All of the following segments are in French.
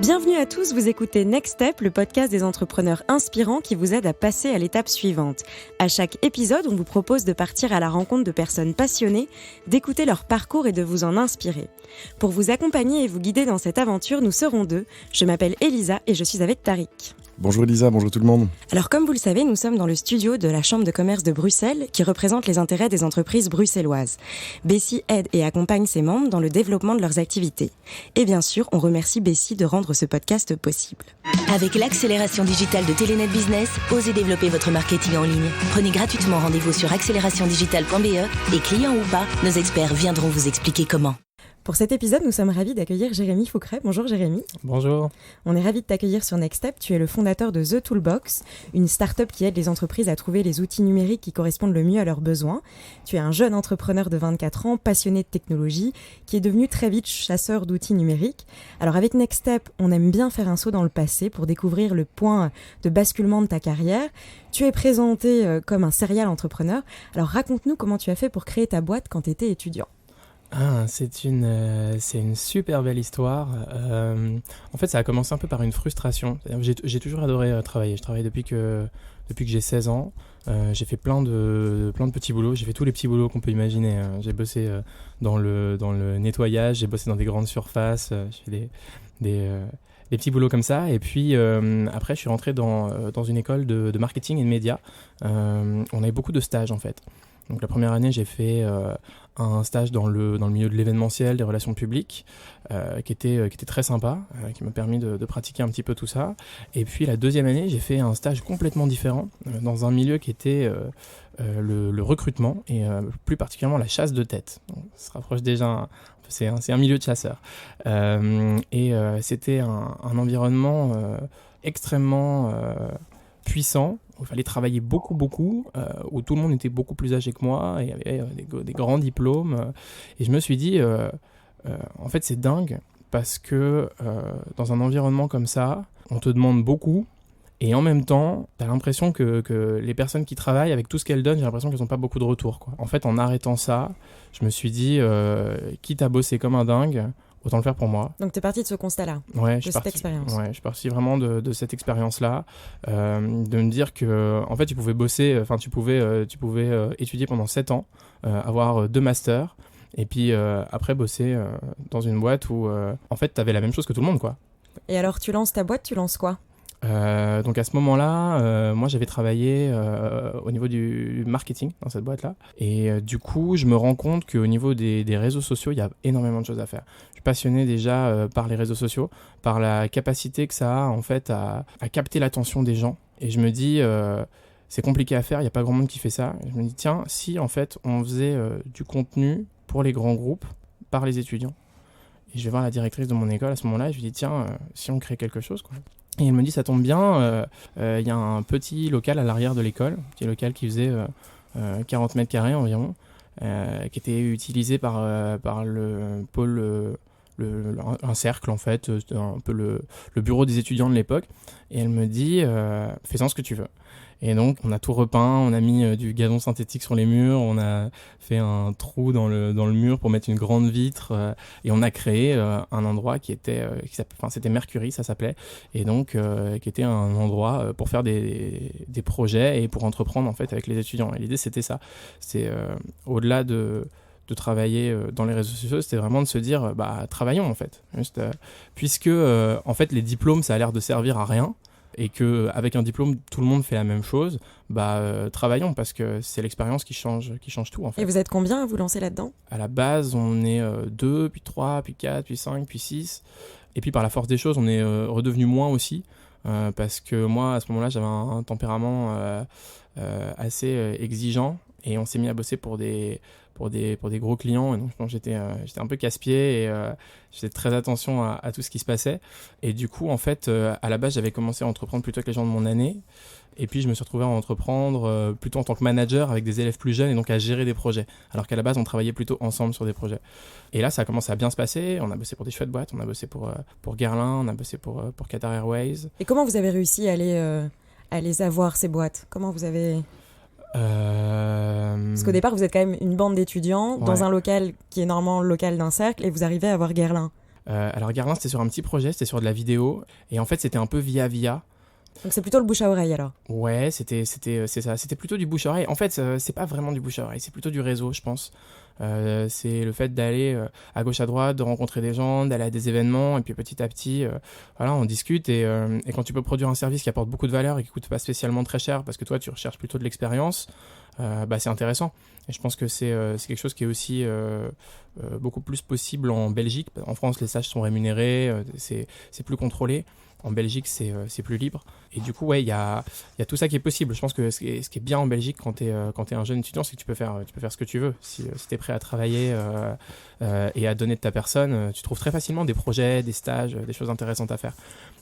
Bienvenue à tous, vous écoutez Next Step, le podcast des entrepreneurs inspirants qui vous aide à passer à l'étape suivante. À chaque épisode, on vous propose de partir à la rencontre de personnes passionnées, d'écouter leur parcours et de vous en inspirer. Pour vous accompagner et vous guider dans cette aventure, nous serons deux. Je m'appelle Elisa et je suis avec Tariq. Bonjour Elisa, bonjour tout le monde. Alors comme vous le savez, nous sommes dans le studio de la Chambre de commerce de Bruxelles qui représente les intérêts des entreprises bruxelloises. Bessie aide et accompagne ses membres dans le développement de leurs activités. Et bien sûr, on remercie Bessie de rendre ce podcast possible. Avec l'accélération digitale de Telenet Business, osez développer votre marketing en ligne. Prenez gratuitement rendez-vous sur accélérationdigitale.be et clients ou pas, nos experts viendront vous expliquer comment. Pour cet épisode, nous sommes ravis d'accueillir Jérémy Foucret. Bonjour Jérémy. Bonjour. On est ravis de t'accueillir sur Next Step. Tu es le fondateur de The Toolbox, une start-up qui aide les entreprises à trouver les outils numériques qui correspondent le mieux à leurs besoins. Tu es un jeune entrepreneur de 24 ans, passionné de technologie, qui est devenu très vite chasseur d'outils numériques. Alors avec Next Step, on aime bien faire un saut dans le passé pour découvrir le point de basculement de ta carrière. Tu es présenté comme un serial entrepreneur. Alors raconte-nous comment tu as fait pour créer ta boîte quand tu étais étudiant. C'est une super belle histoire. En fait, ça a commencé un peu par une frustration. J'ai toujours adoré travailler. Je travaille depuis que j'ai 16 ans. J'ai fait plein de petits boulots. J'ai fait tous les petits boulots qu'on peut imaginer. J'ai bossé dans le nettoyage, j'ai bossé dans des grandes surfaces. J'ai fait des petits boulots comme ça. Et puis après, je suis rentré dans une école de marketing et de médias. On avait beaucoup de stages en fait. Donc la première année, j'ai fait un stage dans le milieu de l'événementiel, des relations publiques, qui était très sympa, qui m'a permis de pratiquer un petit peu tout ça. Et puis la deuxième année, j'ai fait un stage complètement différent, dans un milieu qui était le recrutement et plus particulièrement la chasse de tête. Donc, ça se rapproche déjà, c'est un milieu de chasseurs. C'était un environnement extrêmement puissant, où il fallait travailler beaucoup, où tout le monde était beaucoup plus âgé que moi, et avait des grands diplômes. Et je me suis dit, en fait, c'est dingue, parce que dans un environnement comme ça, on te demande beaucoup, et en même temps, t'as l'impression que les personnes qui travaillent, avec tout ce qu'elles donnent, j'ai l'impression qu'elles n'ont pas beaucoup de retour, quoi. En fait, en arrêtant ça, je me suis dit, quitte à bosser comme un dingue, autant le faire pour moi. Donc, tu es parti de ce constat-là, de cette expérience. Ouais, je suis parti vraiment de cette expérience-là, de me dire que, en fait, tu pouvais bosser, tu pouvais étudier pendant 7 ans, avoir 2 masters, et puis après bosser dans une boîte où, en fait, tu avais la même chose que tout le monde, quoi. Et alors, tu lances ta boîte, tu lances quoi ? Donc à ce moment-là, moi j'avais travaillé au niveau du marketing dans cette boîte-là, et du coup je me rends compte qu'au niveau des réseaux sociaux, il y a énormément de choses à faire. Je suis passionné déjà par les réseaux sociaux, par la capacité que ça a en fait à capter l'attention des gens, et je me dis c'est compliqué à faire, il n'y a pas grand monde qui fait ça. Et je me dis tiens, si en fait on faisait du contenu pour les grands groupes par les étudiants. Et je vais voir la directrice de mon école à ce moment-là et je lui dis tiens, si on crée quelque chose, quoi. Et elle me dit ça tombe bien, y a un petit local à l'arrière de l'école, un petit local qui faisait 40 mètres carrés environ, qui était utilisé par le pôle, un cercle en fait, un peu le bureau des étudiants de l'époque. Et elle me dit fais-en ce que tu veux. Et donc on a tout repeint, on a mis du gazon synthétique sur les murs, on a fait un trou dans le mur pour mettre une grande vitre, et on a créé un endroit c'était Mercury, ça s'appelait, et donc qui était un endroit pour faire des projets et pour entreprendre en fait avec les étudiants. Et l'idée c'était ça, c'est au-delà de travailler dans les réseaux sociaux, c'était vraiment de se dire travaillons en fait, juste puisque en fait les diplômes ça a l'air de servir à rien, et qu'avec un diplôme, tout le monde fait la même chose, travaillons, parce que c'est l'expérience qui change tout, en fait. Et vous êtes combien à vous lancer là-dedans ? À la base, on est 2, puis 3, puis 4, puis 5, puis 6. Et puis par la force des choses, on est redevenu moins aussi, parce que moi, à ce moment-là, j'avais un tempérament assez exigeant, et on s'est mis à bosser pour des gros clients, et donc je pense que j'étais un peu casse-pied, et je faisais très attention à tout ce qui se passait. Et du coup, en fait, à la base, j'avais commencé à entreprendre plutôt avec les gens de mon année, et puis je me suis retrouvé à entreprendre plutôt en tant que manager avec des élèves plus jeunes, et donc à gérer des projets, alors qu'à la base, on travaillait plutôt ensemble sur des projets. Et là, ça a commencé à bien se passer, on a bossé pour des chouettes boîtes, on a bossé pour Guerlain, on a bossé pour Qatar Airways. Et comment vous avez réussi à les avoir, ces boîtes ? Comment vous avez... Parce qu'au départ, vous êtes quand même une bande d'étudiants dans un local qui est normalement le local d'un cercle, et vous arrivez à avoir Guerlain. Alors Garlin, c'était sur un petit projet, c'était sur de la vidéo. Et en fait, c'était un peu via. Donc c'est plutôt le bouche à oreille alors. Ouais, c'est ça. C'était plutôt du bouche à oreille. En fait, c'est pas vraiment du bouche à oreille, c'est plutôt du réseau, je pense. C'est le fait d'aller à gauche à droite, de rencontrer des gens, d'aller à des événements, et puis petit à petit, voilà, on discute. Et quand tu peux produire un service qui apporte beaucoup de valeur et qui coûte pas spécialement très cher, parce que toi, tu recherches plutôt de l'expérience, c'est intéressant. Et je pense que c'est quelque chose qui est aussi beaucoup plus possible en Belgique. En France, les stages sont rémunérés, c'est plus contrôlé. En Belgique, c'est plus libre. Et du coup, ouais, il y a tout ça qui est possible. Je pense que ce qui est bien en Belgique quand t'es un jeune étudiant, c'est que tu peux faire ce que tu veux. Si t'es prêt à travailler et à donner de ta personne, tu trouves très facilement des projets, des stages, des choses intéressantes à faire.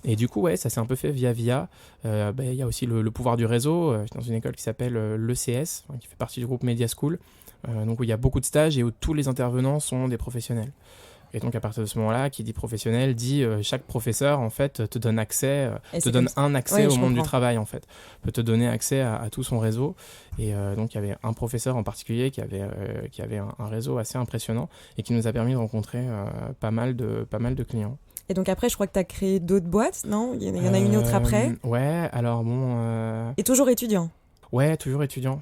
Et du coup, ouais, ça s'est un peu fait via. Il y a aussi le pouvoir du réseau. Je suis dans une école qui s'appelle l'ECS, qui fait partie du groupe Media School. Donc où il y a beaucoup de stages et où tous les intervenants sont des professionnels. Et donc à partir de ce moment-là, qui dit professionnel, dit chaque professeur en fait te donne accès, un accès au monde du travail en fait, peut te donner accès à tout son réseau. Et donc il y avait un professeur en particulier qui avait un réseau assez impressionnant et qui nous a permis de rencontrer pas mal de clients. Et donc après, je crois que tu as créé d'autres boîtes, non ? Il y en a une autre après ? Ouais, alors bon... Et toujours étudiant ? Ouais, toujours étudiant.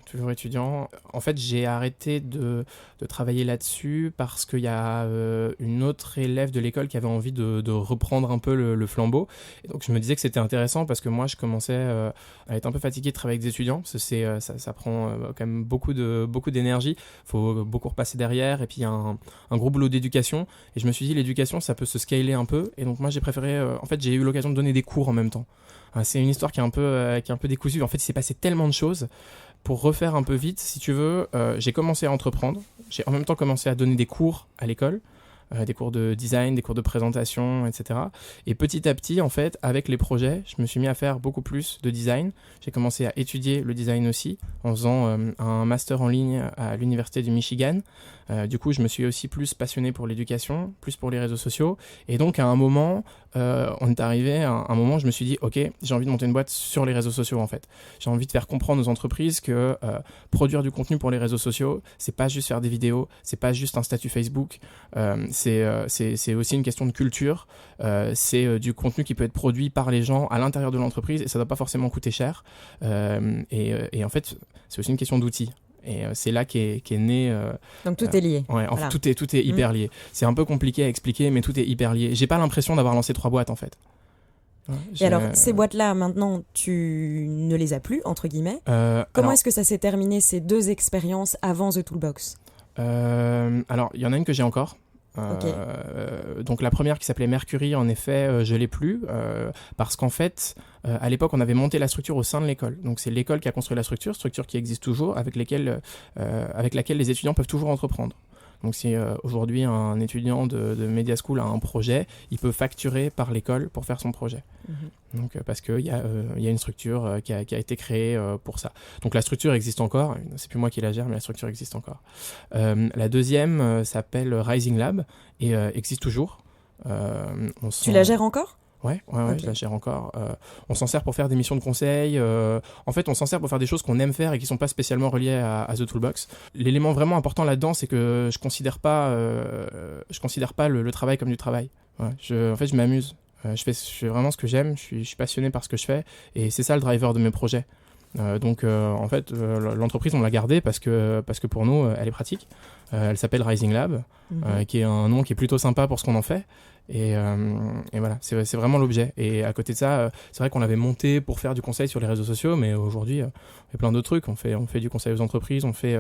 En fait, j'ai arrêté de travailler là-dessus parce qu'il y a une autre élève de l'école qui avait envie de reprendre un peu le flambeau. Et donc, je me disais que c'était intéressant parce que moi, je commençais à être un peu fatigué de travailler avec des étudiants. Parce que ça prend quand même beaucoup d'énergie. Il faut beaucoup repasser derrière. Et puis, il y a un gros boulot d'éducation. Et je me suis dit, l'éducation, ça peut se scaler un peu. Et donc, moi, j'ai préféré... en fait, j'ai eu l'occasion de donner des cours en même temps. C'est une histoire qui est un peu décousue. En fait, il s'est passé tellement de choses. Pour refaire un peu vite, si tu veux, j'ai commencé à entreprendre. J'ai en même temps commencé à donner des cours à l'école, des cours de design, des cours de présentation, etc. Et petit à petit, en fait, avec les projets, je me suis mis à faire beaucoup plus de design. J'ai commencé à étudier le design aussi, en faisant un master en ligne à l'université du Michigan. Du coup, je me suis aussi plus passionné pour l'éducation, plus pour les réseaux sociaux. Et donc, à un moment, on est arrivé à un moment où je me suis dit, ok, j'ai envie de monter une boîte sur les réseaux sociaux, en fait. J'ai envie de faire comprendre aux entreprises que produire du contenu pour les réseaux sociaux, c'est pas juste faire des vidéos, c'est pas juste un statut Facebook, c'est aussi une question de culture, c'est du contenu qui peut être produit par les gens à l'intérieur de l'entreprise et ça doit pas forcément coûter cher. Et en fait, c'est aussi une question d'outils. Et c'est là qu'est né. Donc tout est lié. Ouais, voilà. Tout est hyper lié. C'est un peu compliqué à expliquer, mais tout est hyper lié. J'ai pas l'impression d'avoir lancé 3 boîtes en fait. Ouais, et alors, ces boîtes-là, maintenant, tu ne les as plus, entre guillemets. Comment est-ce que ça s'est terminé, ces 2 expériences avant The Toolbox ? Alors, il y en a une que j'ai encore. Okay. Donc la première qui s'appelait Mercury, en effet, je l'ai plus parce qu'en fait, à l'époque, on avait monté la structure au sein de l'école. Donc c'est l'école qui a construit la structure qui existe toujours, avec laquelle les étudiants peuvent toujours entreprendre. Donc si aujourd'hui un étudiant de Media School a un projet, il peut facturer par l'école pour faire son projet. Donc parce qu'il y a une structure qui a été créée pour ça. Donc la structure existe encore, c'est plus moi qui la gère, mais la structure existe encore. La deuxième s'appelle Rising Lab et existe toujours. Tu la gères encore ? Ouais, okay. Je la gère encore. On s'en sert pour faire des missions de conseil. En fait, on s'en sert pour faire des choses qu'on aime faire et qui sont pas spécialement reliées à The Toolbox. L'élément vraiment important là-dedans, c'est que je considère pas le travail comme du travail. Ouais, en fait, je m'amuse. Je fais vraiment ce que j'aime. Je suis passionné par ce que je fais et c'est ça le driver de mes projets. Donc en fait, l'entreprise on l'a gardée parce que pour nous, elle est pratique. Elle s'appelle Rising Lab, qui est un nom qui est plutôt sympa pour ce qu'on en fait. Et voilà, c'est vraiment l'objet. Et à côté de ça, c'est vrai qu'on l'avait monté pour faire du conseil sur les réseaux sociaux, mais aujourd'hui, on fait plein d'autres trucs. On fait du conseil aux entreprises, on fait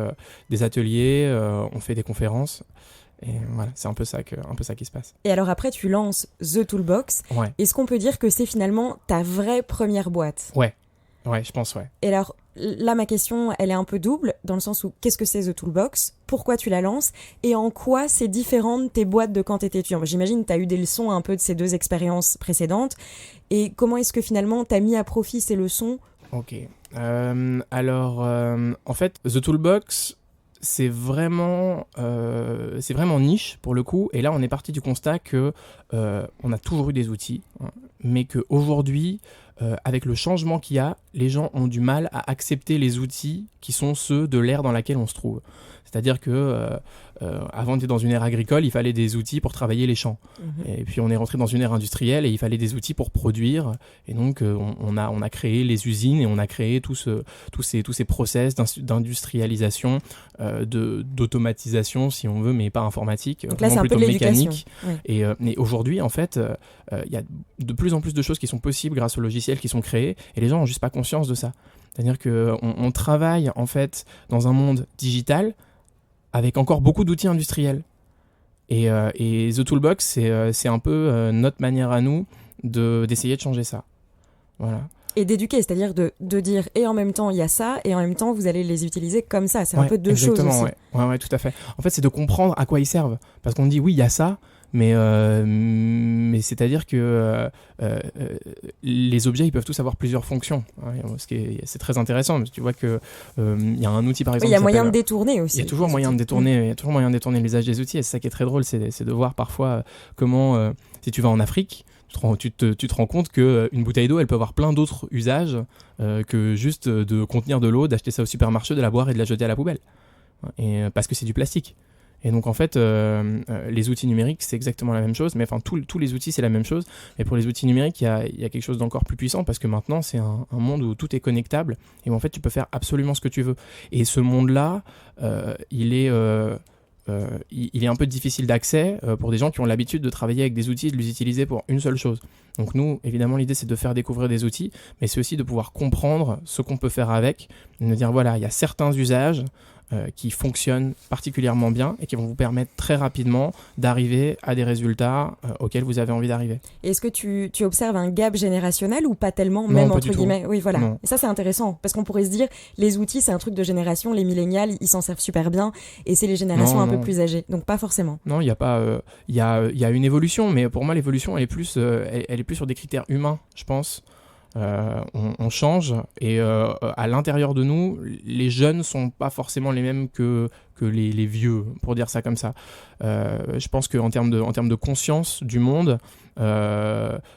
des ateliers, on fait des conférences. Et voilà, c'est un peu ça qui se passe. Et alors après, tu lances The Toolbox. Ouais. Est-ce qu'on peut dire que c'est finalement ta vraie première boîte ? Ouais, je pense, ouais. Et alors, là, ma question, elle est un peu double, dans le sens où, qu'est-ce que c'est The Toolbox ? Pourquoi tu la lances ? Et en quoi c'est différent de tes boîtes de quand tu étais étudiant ? J'imagine que tu as eu des leçons un peu de ces 2 expériences précédentes. Et comment est-ce que finalement, tu as mis à profit ces leçons ? Ok. Alors, en fait, The Toolbox... c'est vraiment niche pour le coup. Et là, on est parti du constat que on a toujours eu des outils, hein, mais qu'aujourd'hui, avec le changement qu'il y a, les gens ont du mal à accepter les outils qui sont ceux de l'ère dans laquelle on se trouve. C'est-à-dire que avant d'être dans une ère agricole, il fallait des outils pour travailler les champs. Et puis on est rentré dans une ère industrielle et il fallait des outils pour produire. Et donc on a créé les usines et on a créé tous ces process d'industrialisation, d'automatisation si on veut, mais pas informatique, donc là, c'est plutôt un peu de mécanique. Oui. Et aujourd'hui, en fait, il y a de plus en plus de choses qui sont possibles grâce aux logiciels qui sont créés et les gens n'ont juste pas conscience de ça. C'est-à-dire qu'on travaille en fait dans un monde digital avec encore beaucoup d'outils industriels. Et The Toolbox, c'est un peu notre manière à nous d'essayer de changer ça. Voilà. Et d'éduquer, c'est-à-dire de dire et en même temps il y a ça et en même temps vous allez les utiliser comme ça. C'est un peu deux choses aussi. Ouais, tout à fait. En fait, c'est de comprendre à quoi ils servent. Parce qu'on dit oui, il y a ça, mais c'est-à-dire que les objets, ils peuvent tous avoir plusieurs fonctions. C'est très intéressant. Parce que tu vois que y a un outil par exemple. Il y a moyen de détourner aussi. Il y a toujours moyen de détourner. Il y a toujours moyen de détourner l'usage des outils. Et c'est ça qui est très drôle, c'est de voir parfois comment, si tu vas en Afrique, tu te rends compte qu'une bouteille d'eau, elle peut avoir plein d'autres usages que juste de contenir de l'eau, d'acheter ça au supermarché, de la boire et de la jeter à la poubelle. Et parce que c'est du plastique. Et donc en fait, les outils numériques, c'est exactement la même chose. Mais enfin, tous les outils, c'est la même chose. Mais pour les outils numériques, il y a quelque chose d'encore plus puissant parce que maintenant, c'est un monde où tout est connectable et où en fait, tu peux faire absolument ce que tu veux. Et ce monde-là, il est un peu difficile d'accès pour des gens qui ont l'habitude de travailler avec des outils et de les utiliser pour une seule chose. Donc nous, évidemment, l'idée, c'est de faire découvrir des outils, mais c'est aussi de pouvoir comprendre ce qu'on peut faire avec, de dire, voilà, il y a certains usages qui fonctionnent particulièrement bien et qui vont vous permettre très rapidement d'arriver à des résultats auxquels vous avez envie d'arriver. Et est-ce que tu observes un gap générationnel ou pas tellement, non, même pas entre guillemets? Oui, voilà. Non. Et ça, c'est intéressant parce qu'on pourrait se dire, les outils, c'est un truc de génération, les millénials, ils s'en servent super bien et c'est les générations un peu plus âgées. Donc pas forcément. Non, il y a pas, il y a une évolution, mais pour moi, l'évolution, elle est plus sur des critères humains, je pense. On change et à l'intérieur de nous, les jeunes sont pas forcément les mêmes que les vieux, pour dire ça comme ça. Je pense qu'en termes de conscience du monde,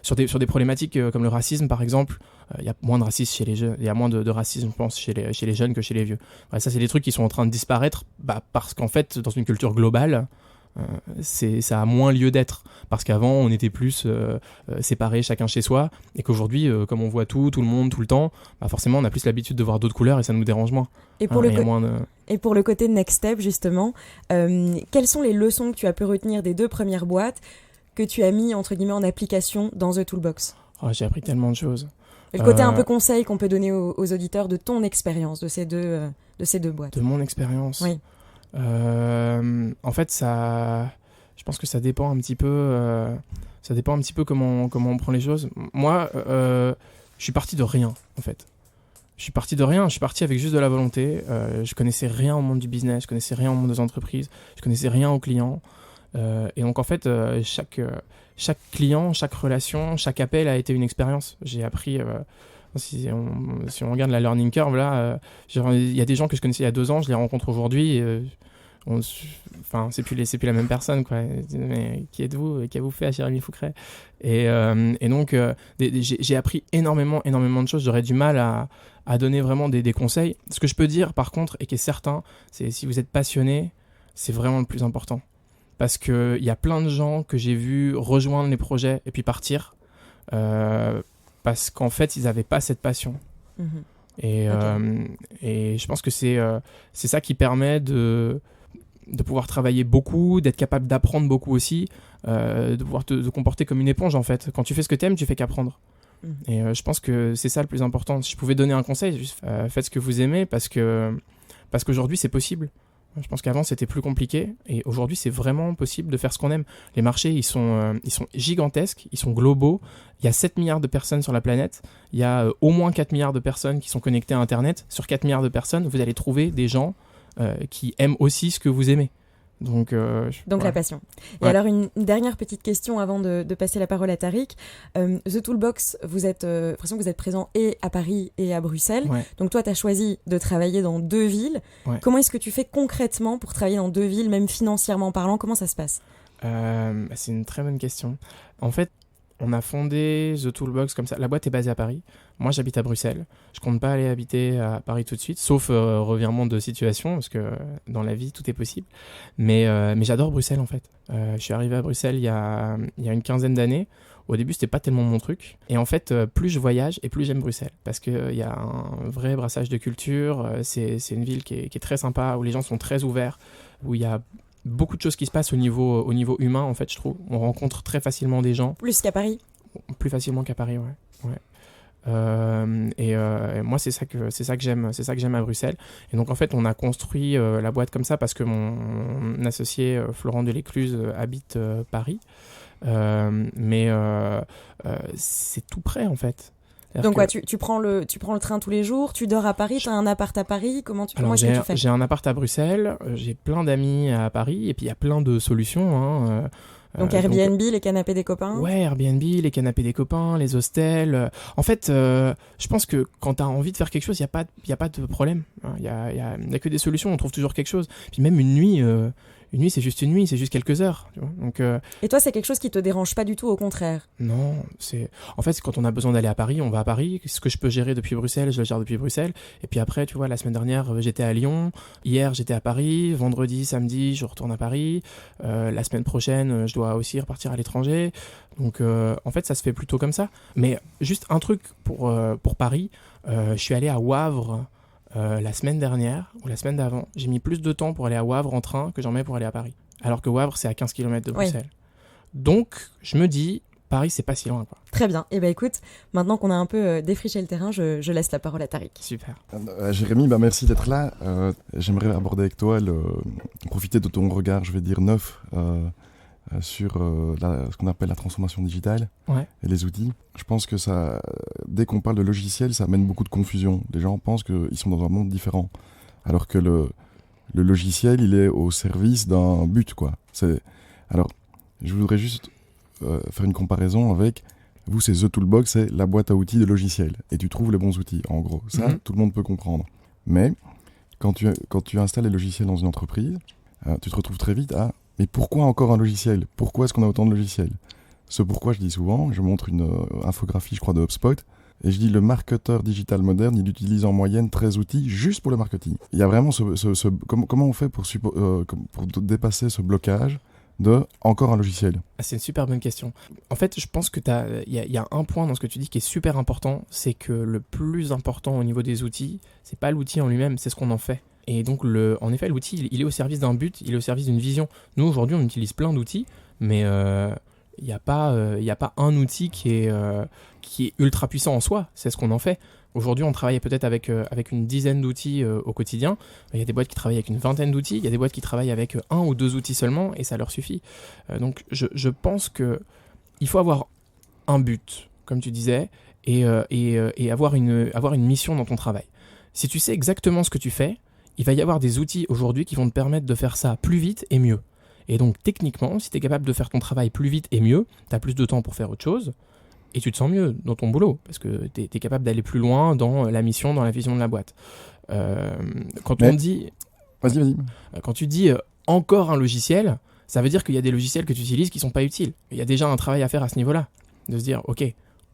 sur des problématiques comme le racisme par exemple, il y a moins de racisme chez les jeunes, il y a moins de racisme, je pense, chez les jeunes que chez les vieux. Ouais, ça, c'est des trucs qui sont en train de disparaître, parce qu'en fait, dans une culture globale, ça a moins lieu d'être parce qu'avant on était plus séparés chacun chez soi et qu'aujourd'hui comme on voit tout le monde tout le temps, forcément on a plus l'habitude de voir d'autres couleurs et ça nous dérange moins. Et pour, et pour le côté Next Step justement, quelles sont les leçons que tu as pu retenir des 2 premières boîtes que tu as mis entre guillemets en application dans The Toolbox? J'ai appris tellement de choses. Et le côté un peu conseil qu'on peut donner aux auditeurs de ton expérience de ces deux boîtes. De mon expérience. Oui. En fait, je pense que ça dépend un petit peu. Ça dépend un petit peu comment on prend les choses. Moi, je suis parti de rien, en fait. Je suis parti avec juste de la volonté. Je connaissais rien au monde du business, je connaissais rien au monde des entreprises, je connaissais rien aux clients. Et donc, en fait, chaque client, chaque relation, chaque appel a été une expérience. J'ai appris. Si on regarde la learning curve là, il y a des gens que je connaissais il y a 2 ans, je les rencontre aujourd'hui. C'est plus la même personne quoi. Mais qui êtes-vous? Qu'avez-vous fait à Jérémy Foucret? Et donc j'ai appris énormément de choses. J'aurais du mal à donner vraiment des conseils. Ce que je peux dire par contre et qui est certain, c'est si vous êtes passionné, c'est vraiment le plus important. Parce que il y a plein de gens que j'ai vus rejoindre les projets et puis partir. Parce qu'en fait, ils n'avaient pas cette passion. Et je pense que c'est ça qui permet de pouvoir travailler beaucoup, d'être capable d'apprendre beaucoup aussi, de pouvoir te comporter comme une éponge en fait. Quand tu fais ce que tu aimes, tu fais qu'apprendre. Et je pense que c'est ça le plus important. Si je pouvais donner un conseil, juste faites ce que vous aimez parce qu'aujourd'hui c'est possible. Je pense qu'avant c'était plus compliqué et aujourd'hui c'est vraiment possible de faire ce qu'on aime. Les marchés ils sont gigantesques, ils sont globaux. Il y a 7 milliards de personnes sur la planète. Il y a au moins 4 milliards de personnes qui sont connectées à Internet. Sur 4 milliards de personnes, vous allez trouver des gens qui aiment aussi ce que vous aimez. Donc la passion. Et alors une dernière petite question avant de passer la parole à Tariq. The Toolbox, vous êtes présent et à Paris et à Bruxelles. Ouais. Donc toi, tu as choisi de travailler dans 2 villes. Ouais. Comment est-ce que tu fais concrètement pour travailler dans 2 villes, même financièrement parlant? Comment ça se passe? C'est une très bonne question. En fait, On a fondé The Toolbox comme ça. La boîte est basée à Paris. Moi, j'habite à Bruxelles. Je compte pas aller habiter à Paris tout de suite, sauf revirement de situation, parce que dans la vie, tout est possible. Mais j'adore Bruxelles, en fait. Je suis arrivé à Bruxelles il y a une quinzaine d'années. Au début, c'était pas tellement mon truc. Et en fait, plus je voyage et plus j'aime Bruxelles. Parce qu'il y a un vrai brassage de culture. C'est une ville qui est très sympa, où les gens sont très ouverts, où il y a beaucoup de choses qui se passent au niveau humain, en fait, je trouve. On rencontre très facilement des gens. Plus qu'à Paris. Plus facilement qu'à Paris, ouais. Et moi, c'est ça que j'aime à Bruxelles. Et donc, en fait, on a construit la boîte comme ça parce que mon associé Florent Delécluse habite Paris. Mais c'est tout près, en fait. Donc quoi, tu prends le train tous les jours, tu dors à Paris, tu as un appart à Paris, comment est-ce que tu fais ? J'ai un appart à Bruxelles, j'ai plein d'amis à Paris, et puis il y a plein de solutions. Donc Airbnb, les canapés des copains ? Ouais, Airbnb, les canapés des copains, les hostels. En fait, je pense que quand tu as envie de faire quelque chose, il n'y a pas de problème. Il y a que des solutions, on trouve toujours quelque chose. Puis même une nuit, c'est juste une nuit, c'est juste quelques heures. Tu vois. Donc, et toi, c'est quelque chose qui te dérange pas du tout, au contraire ? Non, en fait, quand on a besoin d'aller à Paris, on va à Paris. Ce que je peux gérer depuis Bruxelles, je le gère depuis Bruxelles. Et puis après, tu vois, la semaine dernière, j'étais à Lyon. Hier, j'étais à Paris. Vendredi, samedi, je retourne à Paris. La semaine prochaine, je dois aussi repartir à l'étranger. Donc, en fait, ça se fait plutôt comme ça. Mais juste un truc pour Paris. Je suis allé à Wavre la semaine dernière ou la semaine d'avant. J'ai mis plus de temps pour aller à Wavre en train que j'en mets pour aller à Paris. Alors que Wavre, c'est à 15 km de Bruxelles. Oui. Donc, je me dis, Paris, c'est pas si loin, quoi. Très bien. Et écoute, maintenant qu'on a un peu défriché le terrain, je laisse la parole à Tariq. Super. Jérémy, merci d'être là. J'aimerais aborder avec toi, profiter de ton regard, je vais dire, neuf sur ce qu'on appelle la transformation digitale et les outils. Je pense que dès qu'on parle de logiciel, ça amène beaucoup de confusion. Les gens pensent qu'ils sont dans un monde différent. Alors que le logiciel, il est au service d'un but, quoi. Alors, je voudrais juste faire une comparaison avec... Vous, c'est The Toolbox, c'est la boîte à outils de logiciel. Et tu trouves les bons outils, en gros. Ça, tout le monde peut comprendre. Mais quand tu installes les logiciels dans une entreprise, tu te retrouves très vite à... Mais pourquoi encore un logiciel ? Pourquoi est-ce qu'on a autant de logiciels ? Ce pourquoi, je dis souvent, je montre une infographie, je crois, de HubSpot, et je dis le marketeur digital moderne, il utilise en moyenne 13 outils juste pour le marketing. Il y a vraiment comment on fait pour dépasser ce blocage de encore un logiciel ? C'est une super bonne question. En fait, je pense que il y a un point dans ce que tu dis qui est super important, c'est que le plus important au niveau des outils, c'est pas l'outil en lui-même, c'est ce qu'on en fait. Et donc, en effet, l'outil, il est au service d'un but, il est au service d'une vision. Nous, aujourd'hui, on utilise plein d'outils, mais il n'y a pas un outil qui est ultra puissant en soi. C'est ce qu'on en fait. Aujourd'hui, on travaille peut-être avec une dizaine d'outils au quotidien. Il y a des boîtes qui travaillent avec une vingtaine d'outils. Il y a des boîtes qui travaillent avec 1 ou 2 outils seulement, et ça leur suffit. Donc, je pense qu'il faut avoir un but, comme tu disais, et avoir une mission dans ton travail. Si tu sais exactement ce que tu fais, il va y avoir des outils aujourd'hui qui vont te permettre de faire ça plus vite et mieux. Et donc, techniquement, si tu es capable de faire ton travail plus vite et mieux, tu as plus de temps pour faire autre chose et tu te sens mieux dans ton boulot parce que tu es capable d'aller plus loin dans la mission, dans la vision de la boîte. Vas-y. Quand tu dis encore un logiciel, ça veut dire qu'il y a des logiciels que tu utilises qui ne sont pas utiles. Il y a déjà un travail à faire à ce niveau-là. De se dire, ok,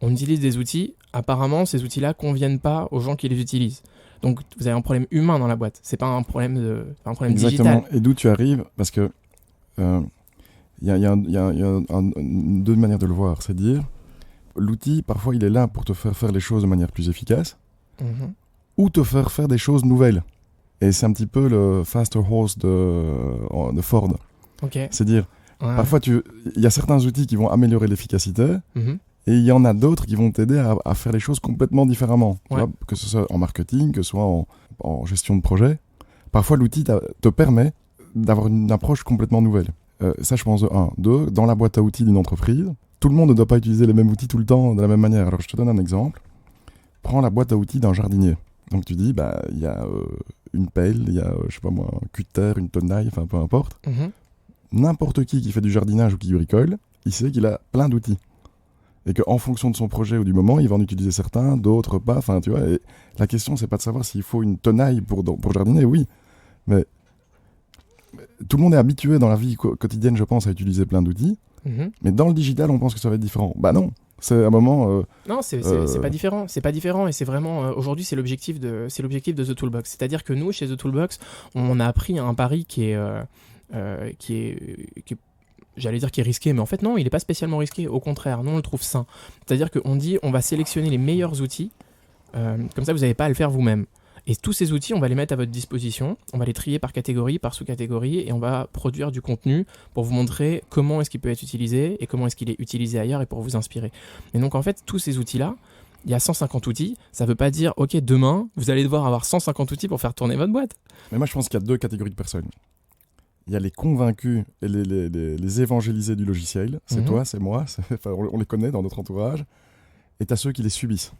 on utilise des outils, apparemment, ces outils-là ne conviennent pas aux gens qui les utilisent. Donc, vous avez un problème humain dans la boîte. C'est pas un problème Exactement. digital. Et d'où tu arrives, parce que y a deux manières de le voir. C'est dire, l'outil, parfois, il est là pour te faire les choses de manière plus efficace, ou te faire des choses nouvelles. Et c'est un petit peu le faster horse de Ford. Okay. C'est dire, parfois, il y a certains outils qui vont améliorer l'efficacité, et il y en a d'autres qui vont t'aider à faire les choses complètement différemment. Tu vois, que ce soit en marketing, que ce soit en gestion de projet. Parfois, l'outil te permet d'avoir une approche complètement nouvelle. Ça, je pense de 1. 2, dans la boîte à outils d'une entreprise, tout le monde ne doit pas utiliser les mêmes outils tout le temps de la même manière. Alors, je te donne un exemple. Prends la boîte à outils d'un jardinier. Donc, tu dis, il y a une pelle, il y a, je sais pas moi, un cutter, une tenaille, enfin, peu importe. N'importe qui fait du jardinage ou qui bricole, il sait qu'il a plein d'outils. Et qu'en fonction de son projet ou du moment, il va en utiliser certains, d'autres pas. Enfin, tu vois, et la question, c'est pas de savoir s'il faut une tenaille pour jardiner, oui. Mais tout le monde est habitué dans la vie quotidienne, je pense, à utiliser plein d'outils. Mais dans le digital, on pense que ça va être différent. Bah non, c'est un moment... Non, c'est pas différent. C'est pas différent et c'est vraiment... aujourd'hui, c'est l'objectif de The Toolbox. C'est-à-dire que nous, chez The Toolbox, on a pris un pari qui est j'allais dire qui est risqué, mais en fait non, il n'est pas spécialement risqué. Au contraire, nous on le trouve sain. C'est-à-dire qu'on dit on va sélectionner les meilleurs outils, comme ça vous n'avez pas à le faire vous-même. Et tous ces outils, on va les mettre à votre disposition, on va les trier par catégorie, par sous-catégorie, et on va produire du contenu pour vous montrer comment est-ce qu'il peut être utilisé et comment est-ce qu'il est utilisé ailleurs et pour vous inspirer. Et donc en fait, tous ces outils-là, il y a 150 outils, ça ne veut pas dire, ok, demain, vous allez devoir avoir 150 outils pour faire tourner votre boîte. Mais moi, je pense qu'il y a deux catégories de personnes. Il y a les convaincus et les évangélisés du logiciel. C'est toi, c'est moi, on les connaît dans notre entourage. Et tu as ceux qui les subissent,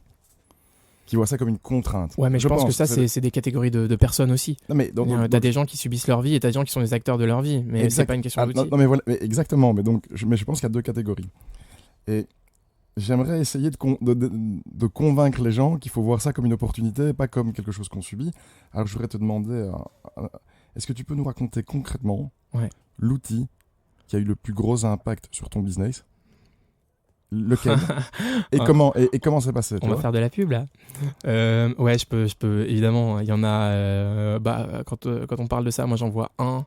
qui voient ça comme une contrainte. Ouais, mais je pense que ça, c'est des catégories de personnes aussi. T'as des gens qui subissent leur vie et t'as des gens qui sont des acteurs de leur vie. Mais c'est pas une question d'outils. Non, mais voilà, exactement. Mais je pense qu'il y a deux catégories. Et j'aimerais essayer de convaincre les gens qu'il faut voir ça comme une opportunité, pas comme quelque chose qu'on subit. Alors je voudrais te demander, est-ce que tu peux nous raconter concrètement l'outil qui a eu le plus gros impact sur ton business ? Lequel et comment c'est passé? On va faire de la pub là. Ouais, je peux évidemment. Il y en a. Quand on parle de ça, moi j'en vois un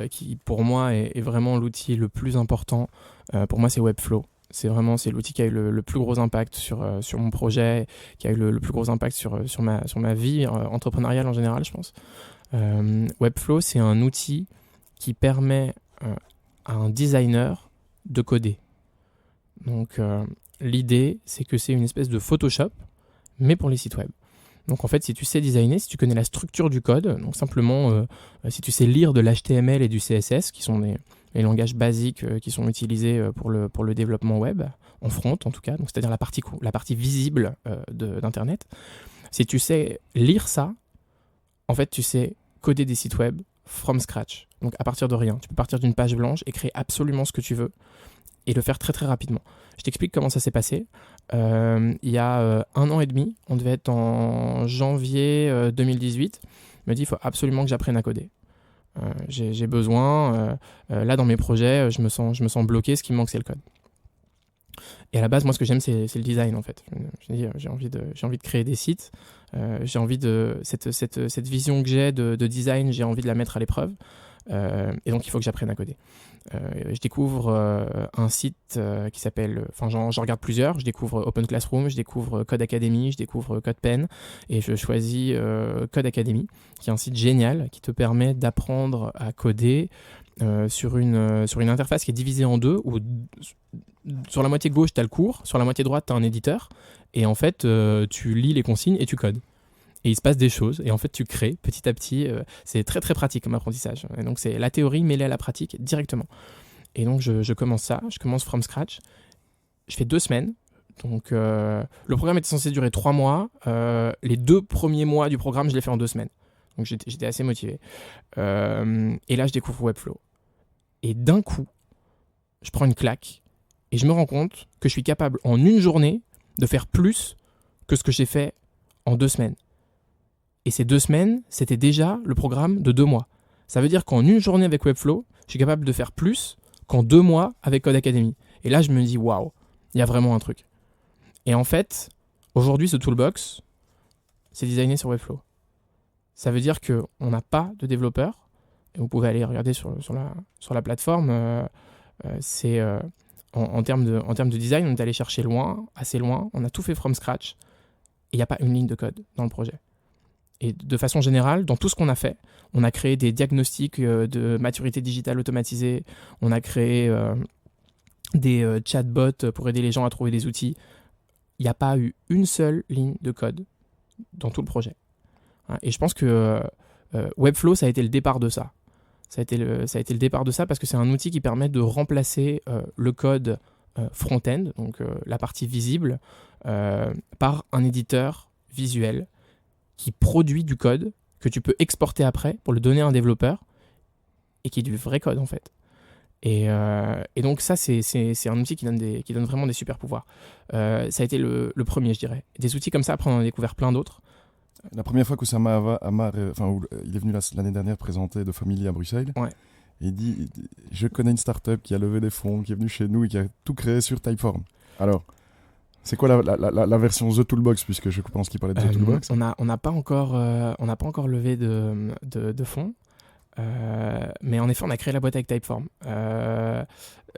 qui pour moi est vraiment l'outil le plus important. Pour moi, c'est Webflow. C'est l'outil qui a eu le plus gros impact sur mon projet, qui a eu le plus gros impact sur ma vie entrepreneuriale en général, je pense. Webflow, c'est un outil qui permet à un designer de coder. Donc l'idée, c'est que c'est une espèce de Photoshop, mais pour les sites web. Donc en fait, si tu sais designer, si tu connais la structure du code, donc simplement si tu sais lire de l'HTML et du CSS, qui sont les langages basiques qui sont utilisés pour le développement web, en front en tout cas, donc c'est-à-dire la partie visible d'Internet, si tu sais lire ça, en fait tu sais coder des sites web from scratch, donc à partir de rien. Tu peux partir d'une page blanche et créer absolument ce que tu veux, et le faire très très rapidement. Je t'explique comment ça s'est passé. Il y a 1 an et demi, on devait être en janvier 2018, je me dis il faut absolument que j'apprenne à coder. J'ai besoin, là dans mes projets, je me sens bloqué, ce qui me manque c'est le code. Et à la base, moi ce que j'aime c'est le design en fait. Je dis, j'ai envie de créer des sites, j'ai envie de cette vision que j'ai de design, j'ai envie de la mettre à l'épreuve. Et donc il faut que j'apprenne à coder. Je découvre un site qui s'appelle, j'en regarde plusieurs, je découvre Open Classroom, je découvre Code Academy, je découvre CodePen, et je choisis Code Academy, qui est un site génial qui te permet d'apprendre à coder sur une interface qui est divisée en deux, où sur la moitié gauche tu as le cours, sur la moitié droite tu as un éditeur, et en fait tu lis les consignes et tu codes. Et il se passe des choses, et en fait tu crées petit à petit, c'est très très pratique comme apprentissage. Et donc c'est la théorie mêlée à la pratique directement. Et donc je commence from scratch, je fais 2 semaines, donc le programme était censé durer 3 mois, les 2 premiers mois du programme je l'ai fait en 2 semaines, donc j'étais assez motivé. Et là je découvre Webflow, et d'un coup je prends une claque, et je me rends compte que je suis capable en une journée de faire plus que ce que j'ai fait en 2 semaines. Et ces 2 semaines, c'était déjà le programme de 2 mois. Ça veut dire qu'en une journée avec Webflow, je suis capable de faire plus qu'en 2 mois avec Code Academy. Et là, je me dis, waouh, il y a vraiment un truc. Et en fait, aujourd'hui, ce toolbox, c'est designé sur Webflow. Ça veut dire qu'on n'a pas de développeurs. Et vous pouvez aller regarder sur la plateforme. En termes de design, on est allé chercher loin, assez loin. On a tout fait from scratch. Et il n'y a pas une ligne de code dans le projet. Et de façon générale, dans tout ce qu'on a fait, on a créé des diagnostics de maturité digitale automatisés, on a créé des chatbots pour aider les gens à trouver des outils. Il n'y a pas eu une seule ligne de code dans tout le projet. Et je pense que Webflow, ça a été le départ de ça. Ça a été le départ de ça parce que c'est un outil qui permet de remplacer le code front-end, donc la partie visible, par un éditeur visuel qui produit du code que tu peux exporter après pour le donner à un développeur et qui est du vrai code en fait. Et donc ça c'est un outil qui donne vraiment des super pouvoirs. Ça a été le premier, je dirais. Des outils comme ça, après on en a découvert plein d'autres. La première fois qu'Oussama Amar, il est venu l'année dernière présenter de Family à Bruxelles, ouais. Il dit, je connais une start-up qui a levé des fonds, qui est venue chez nous et qui a tout créé sur Typeform. Alors, c'est quoi la version The Toolbox, puisque je pense qu'il parlait de The Toolbox? On n'a pas encore levé de fonds. Mais en effet, on a créé la boîte avec Typeform.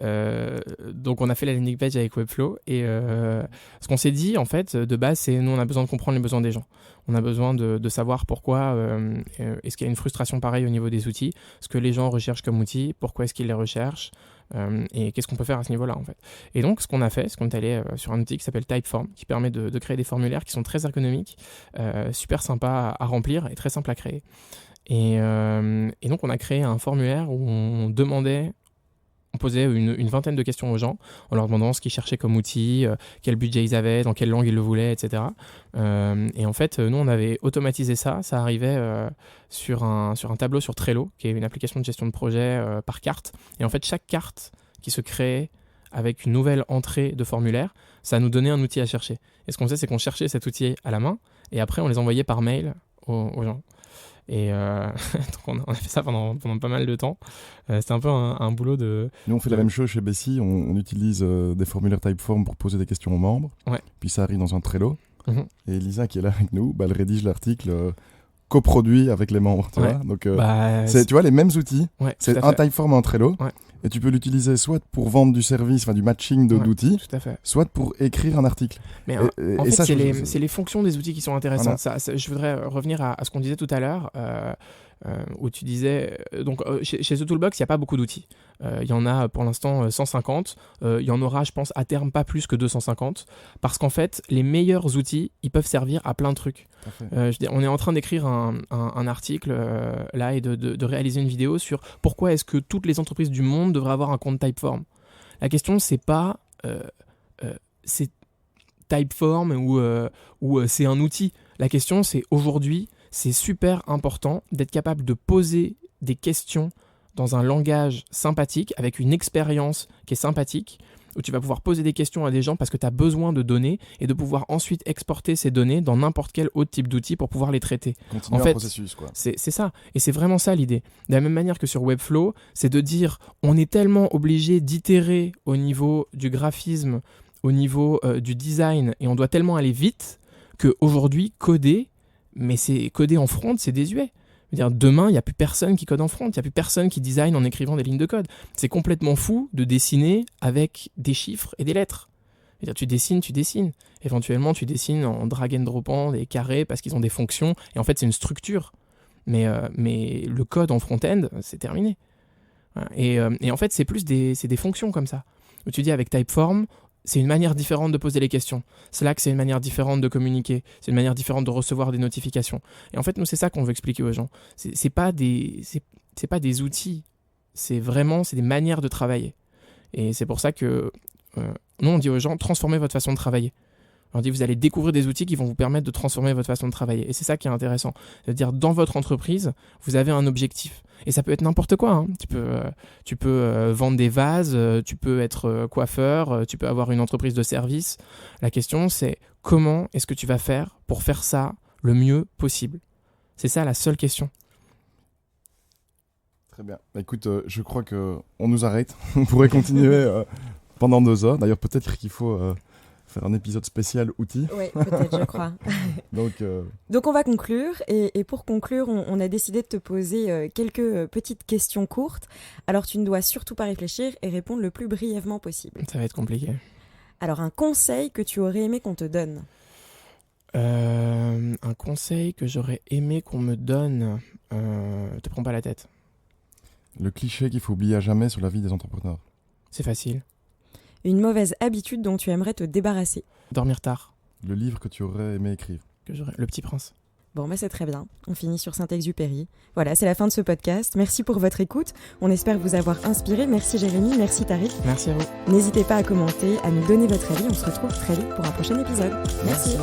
Donc on a fait la landing page avec Webflow et ce qu'on s'est dit en fait de base, c'est nous on a besoin de comprendre les besoins des gens. On a besoin de savoir pourquoi est-ce qu'il y a une frustration pareille au niveau des outils, ce que les gens recherchent comme outils, pourquoi est-ce qu'ils les recherchent et qu'est-ce qu'on peut faire à ce niveau-là en fait. Et donc ce qu'on a fait, c'est qu'on est allé sur un outil qui s'appelle Typeform, qui permet de créer des formulaires qui sont très ergonomiques, super sympas à remplir et très simples à créer. Et donc on a créé un formulaire où on posait une vingtaine de questions aux gens en leur demandant ce qu'ils cherchaient comme outil, quel budget ils avaient, dans quelle langue ils le voulaient, etc. Et en fait, nous, on avait automatisé ça. Ça arrivait sur un tableau sur Trello, qui est une application de gestion de projet par carte. Et en fait, chaque carte qui se créait avec une nouvelle entrée de formulaire, ça nous donnait un outil à chercher. Et ce qu'on faisait, c'est qu'on cherchait cet outil à la main et après, on les envoyait par mail aux gens. Et donc on a fait ça pendant pas mal de temps. C'était un peu un boulot de... Nous on fait la même chose chez Bessie, on utilise des formulaires Typeform pour poser des questions aux membres, puis ça arrive dans un Trello, et Lisa qui est là avec nous, elle rédige l'article coproduit avec les membres, tu vois. Donc tu vois les mêmes outils, c'est un Typeform et un Trello, et tu peux l'utiliser soit pour vendre du service, enfin du matching d'outils, soit pour écrire un article. Mais en fait, ça, c'est les fonctions des outils qui sont intéressantes. Voilà. Je voudrais revenir à ce qu'on disait tout à l'heure, où tu disais... Donc, chez The Toolbox, il n'y a pas beaucoup d'outils. Il y en a pour l'instant 150. Il y en aura, je pense, à terme pas plus que 250. Parce qu'en fait, les meilleurs outils, ils peuvent servir à plein de trucs. Je veux dire, on est en train d'écrire un article là et de réaliser une vidéo sur pourquoi est-ce que toutes les entreprises du monde devraient avoir un compte Typeform. La question, c'est pas c'est Typeform ou c'est un outil. La question, c'est aujourd'hui, c'est super important d'être capable de poser des questions dans un langage sympathique, avec une expérience qui est sympathique, où tu vas pouvoir poser des questions à des gens parce que tu as besoin de données et de pouvoir ensuite exporter ces données dans n'importe quel autre type d'outil pour pouvoir les traiter. Continuer un processus, quoi. C'est ça. Et c'est vraiment ça l'idée. De la même manière que sur Webflow, c'est de dire on est tellement obligé d'itérer au niveau du graphisme, au niveau du design, et on doit tellement aller vite qu'aujourd'hui, coder en front, c'est désuet. Dire, demain, il n'y a plus personne qui code en front, il n'y a plus personne qui design en écrivant des lignes de code. C'est complètement fou de dessiner avec des chiffres et des lettres. Dire, tu dessines. Éventuellement, tu dessines en drag and dropant des carrés parce qu'ils ont des fonctions. Et en fait, c'est une structure. Mais le code en front-end, c'est terminé. Et en fait, c'est des fonctions comme ça. Où tu dis avec Typeform, c'est une manière différente de poser les questions. Slack, c'est une manière différente de communiquer. C'est une manière différente de recevoir des notifications. Et en fait, nous, c'est ça qu'on veut expliquer aux gens. C'est pas des outils. C'est des manières de travailler. Et c'est pour ça que nous, on dit aux gens, transformez votre façon de travailler. On dit, vous allez découvrir des outils qui vont vous permettre de transformer votre façon de travailler. Et c'est ça qui est intéressant. C'est-à-dire, dans votre entreprise, vous avez un objectif. Et ça peut être n'importe quoi. Hein. Tu peux vendre des vases, tu peux être coiffeur, tu peux avoir une entreprise de service. La question, c'est comment est-ce que tu vas faire pour faire ça le mieux possible? C'est ça la seule question. Très bien. Écoute, je crois qu'on nous arrête. On pourrait continuer pendant 2 heures. D'ailleurs, peut-être qu'il faut... faire un épisode spécial outils. Oui, peut-être, je crois. Donc on va conclure. Et pour conclure, on a décidé de te poser quelques petites questions courtes. Alors tu ne dois surtout pas réfléchir et répondre le plus brièvement possible. Ça va être compliqué. Alors un conseil que tu aurais aimé qu'on te donne? Un conseil que j'aurais aimé qu'on me donne, te prends pas la tête. Le cliché qu'il faut oublier à jamais sur la vie des entrepreneurs. C'est facile. Une mauvaise habitude dont tu aimerais te débarrasser? Dormir tard. Le livre que tu aurais aimé écrire? Le Petit Prince. Bon, c'est très bien. On finit sur Saint-Exupéry. Voilà, c'est la fin de ce podcast. Merci pour votre écoute. On espère vous avoir inspiré. Merci Jérémy, merci Tariq. Merci à vous. N'hésitez pas à commenter, à nous donner votre avis. On se retrouve très vite pour un prochain épisode. Merci.